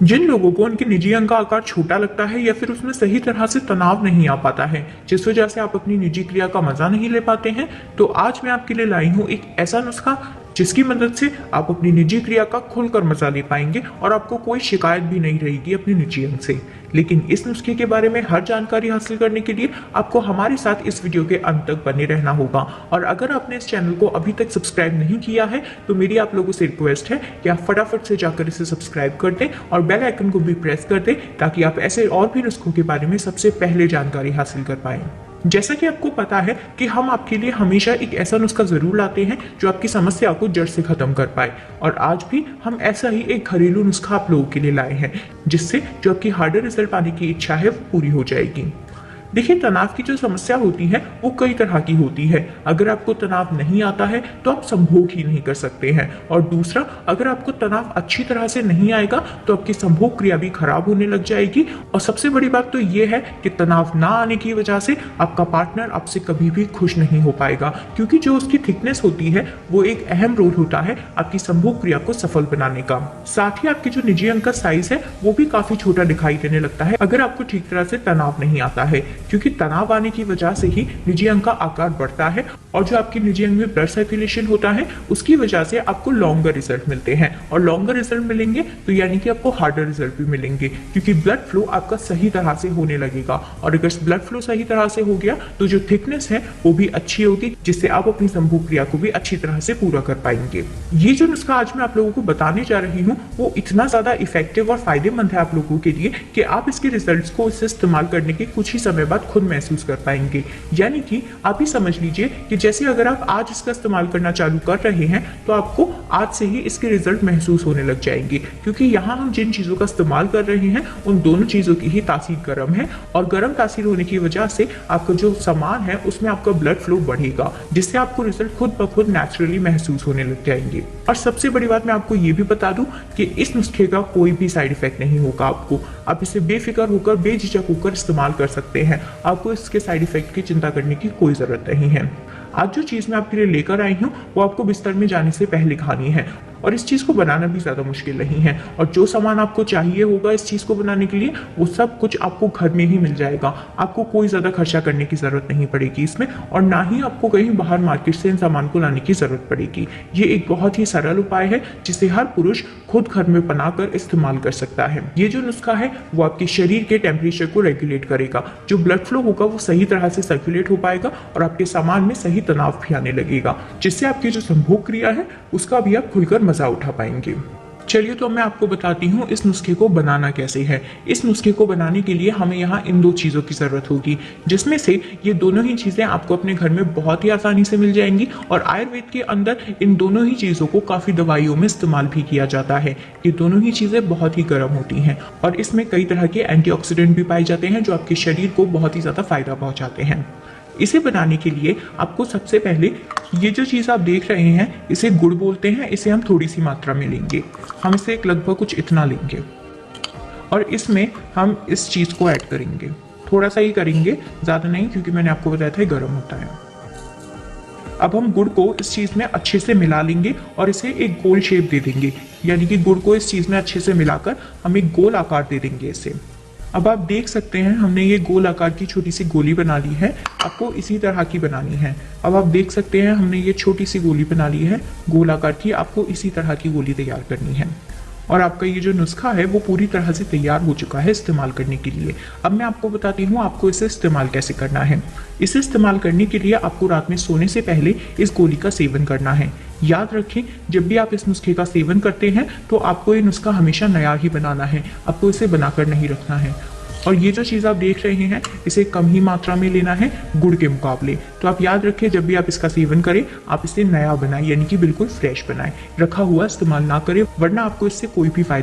जिन लोगों को उनके निजी अंग का आकार छोटा लगता है या फिर उसमें सही तरह से तनाव नहीं आ पाता है, जिस वजह से आप अपनी निजी क्रिया का मजा नहीं ले पाते हैं, तो आज मैं आपके लिए लाई हूँ एक ऐसा नुस्खा जिसकी मदद से आप अपनी निजी क्रिया का खुलकर मजा ले पाएंगे और आपको कोई शिकायत भी नहीं रहेगी अपने निजी अंग से। लेकिन इस नुस्खे के बारे में हर जानकारी हासिल करने के लिए आपको हमारे साथ इस वीडियो के अंत तक बने रहना होगा। और अगर आपने इस चैनल को अभी तक सब्सक्राइब नहीं किया है तो मेरी आप लोगों से रिक्वेस्ट है कि आप फटाफट से जाकर इसे सब्सक्राइब कर दें और बेल आइकन को भी प्रेस कर दें ताकि आप ऐसे और भी नुस्खों के बारे में सबसे पहले जानकारी हासिल कर पाएं। जैसा कि आपको पता है कि हम आपके लिए हमेशा एक ऐसा नुस्खा जरूर लाते हैं जो आपकी समस्या को जड़ से खत्म कर पाए, और आज भी हम ऐसा ही एक घरेलू नुस्खा आप लोगों के लिए लाए हैं जिससे जो आपकी हार्डर रिजल्ट पाने की इच्छा है वो पूरी हो जाएगी। देखिए, तनाव की जो समस्या होती है वो कई तरह की होती है। अगर आपको तनाव नहीं आता है तो आप संभोग ही नहीं कर सकते हैं, और दूसरा, अगर आपको तनाव अच्छी तरह से नहीं आएगा तो आपकी संभोग क्रिया भी खराब होने लग जाएगी। और सबसे बड़ी बात तो ये है कि तनाव ना आने की वजह से आपका पार्टनर आपसे कभी भी खुश नहीं हो पाएगा, क्योंकि जो उसकी थिकनेस होती है वो एक अहम रोल होता है आपकी संभोग क्रिया को सफल बनाने का। साथ ही आपके जो निजी अंग का साइज है वो भी काफी छोटा दिखाई देने लगता है अगर आपको ठीक तरह से तनाव नहीं आता है, क्योंकि तनाव आने की वजह से ही निजी अंग का आकार बढ़ता है और जो आपके निजी अंग में ब्लड सर्कुलेशन होता है उसकी वजह से आपको लॉन्गर रिजल्ट मिलते हैं, और लॉन्गर रिजल्ट मिलेंगे तो यानी कि आपको हार्डर रिजल्ट भी मिलेंगे, क्योंकि ब्लड फ्लो आपका सही तरह से होने लगेगा। और अगर ब्लड फ्लो सही तरह से हो गया तो जो थिकनेस है वो भी अच्छी होगी, जिससे आप अपनी संभोग क्रिया को भी अच्छी तरह से पूरा कर पाएंगे। ये जो नुस्खा आज मैं आप लोगों को बताने जा रही हूँ वो इतना ज्यादा इफेक्टिव और फायदेमंद है आप लोगों के लिए कि आप इसके रिजल्ट्स को इसे इस्तेमाल करने के कुछ ही समय बाद खुद महसूस कर पाएंगे। यानी कि आप ही समझ लीजिए कि जैसे अगर आप आज इसका इस्तेमाल करना चालू कर रहे हैं तो आपको आज से ही इसके रिजल्ट महसूस होने लग जाएंगे, क्योंकि यहाँ हम जिन चीजों का इस्तेमाल कर रहे हैं उन दोनों चीजों की ही तासीर गर्म है, और गर्म तासीर होने की वजह से आपका जो सामान है उसमें आपका ब्लड फ्लो बढ़ेगा, जिससे आपको रिजल्ट खुद ब खुद नेचुरली महसूस होने लग जाएंगे। और सबसे बड़ी बात मैं आपको ये भी बता दूं कि इस नुस्खे का कोई भी साइड इफेक्ट नहीं होगा आपको। आप इसे बेफिक्र होकर बेझिझक होकर इस्तेमाल कर सकते हैं, आपको इसके साइड इफेक्ट की चिंता करने की कोई जरूरत नहीं है। आज जो चीज मैं आपके लिए लेकर आई हूँ वो आपको बिस्तर में जाने से पहले खानी है, और इस चीज को बनाना भी ज्यादा मुश्किल नहीं है, और जो सामान आपको चाहिए होगा इस चीज को बनाने के लिए वो सब कुछ आपको घर में ही मिल जाएगा। आपको कोई ज्यादा खर्चा करने की जरूरत नहीं पड़ेगी इसमें, और ना ही आपको कहीं बाहर मार्केट से इन सामान को लाने की जरूरत पड़ेगी। ये एक बहुत ही सरल उपाय है जिसे हर पुरुष खुद घर में बनाकर इस्तेमाल कर सकता है। ये जो नुस्खा है वो आपके शरीर के टेम्परेचर को रेगुलेट करेगा, जो ब्लड फ्लो होगा वो सही तरह से सर्कुलेट हो पाएगा और आपके सामान में सही तनाव भी आने लगेगा, जिससे आपकी जो संभोग क्रिया है उसका भी आप खुलकर मजा उठा पाएंगे। चलिए तो मैं आपको बताती हूँ इस नुस्खे को बनाना कैसे है। इस नुस्खे को बनाने के लिए हमें यहाँ इन दो चीज़ों की ज़रूरत होगी, जिसमें से ये दोनों ही चीज़ें आपको अपने घर में बहुत ही आसानी से मिल जाएंगी, और आयुर्वेद के अंदर इन दोनों ही चीज़ों को काफ़ी दवाइयों में इस्तेमाल भी किया जाता है। ये दोनों ही चीज़ें बहुत ही गर्म होती हैं और इसमें कई तरह के एंटीऑक्सीडेंट भी पाए जाते हैं जो आपके शरीर को बहुत ही ज़्यादा फायदा पहुँचाते हैं। इसे बनाने के लिए आपको सबसे पहले ये जो चीज़ आप देख रहे हैं इसे गुड़ बोलते हैं, इसे हम थोड़ी सी मात्रा में लेंगे। हम इसे एक लगभग कुछ इतना लेंगे और इसमें हम इस चीज़ को ऐड करेंगे। थोड़ा सा ही करेंगे, ज़्यादा नहीं, क्योंकि मैंने आपको बताया था गर्म होता है। अब हम गुड़ को इस चीज़ में अच्छे से मिला लेंगे और इसे एक गोल शेप दे देंगे, यानी कि गुड़ को इस चीज़ में अच्छे से मिलाकर हम एक गोल आकार दे देंगे इसे। अब आप देख सकते हैं हमने ये गोल आकार की छोटी सी गोली बना ली है, आपको इसी तरह की बनानी है। अब आप देख सकते हैं हमने ये छोटी सी गोली बना ली है गोल आकार की, आपको इसी तरह की गोली तैयार करनी है। और आपका ये जो नुस्खा है वो पूरी तरह से तैयार हो चुका है इस्तेमाल करने के लिए। अब मैं आपको बताती हूँ आपको इसे इस्तेमाल कैसे करना है। इसे इस्तेमाल करने के लिए आपको रात में सोने से पहले इस गोली का सेवन करना है। याद रखें, जब भी आप इस नुस्खे का सेवन करते हैं तो आपको ये नुस्खा हमेशा नया ही बनाना है, आपको इसे बनाकर नहीं रखना है। और ये जो चीज़ आप देख रहे हैं इसे कम ही मात्रा में लेना है गुड़ के मुकाबले। तो आप याद रखें, जब भी आप इसका सेवन करें आप इसे नया बनाएं, यानी कि बिल्कुल फ्रेश बनाएं, रखा हुआ इस्तेमाल ना करें, वरना आपको इससे कोई भी फायदा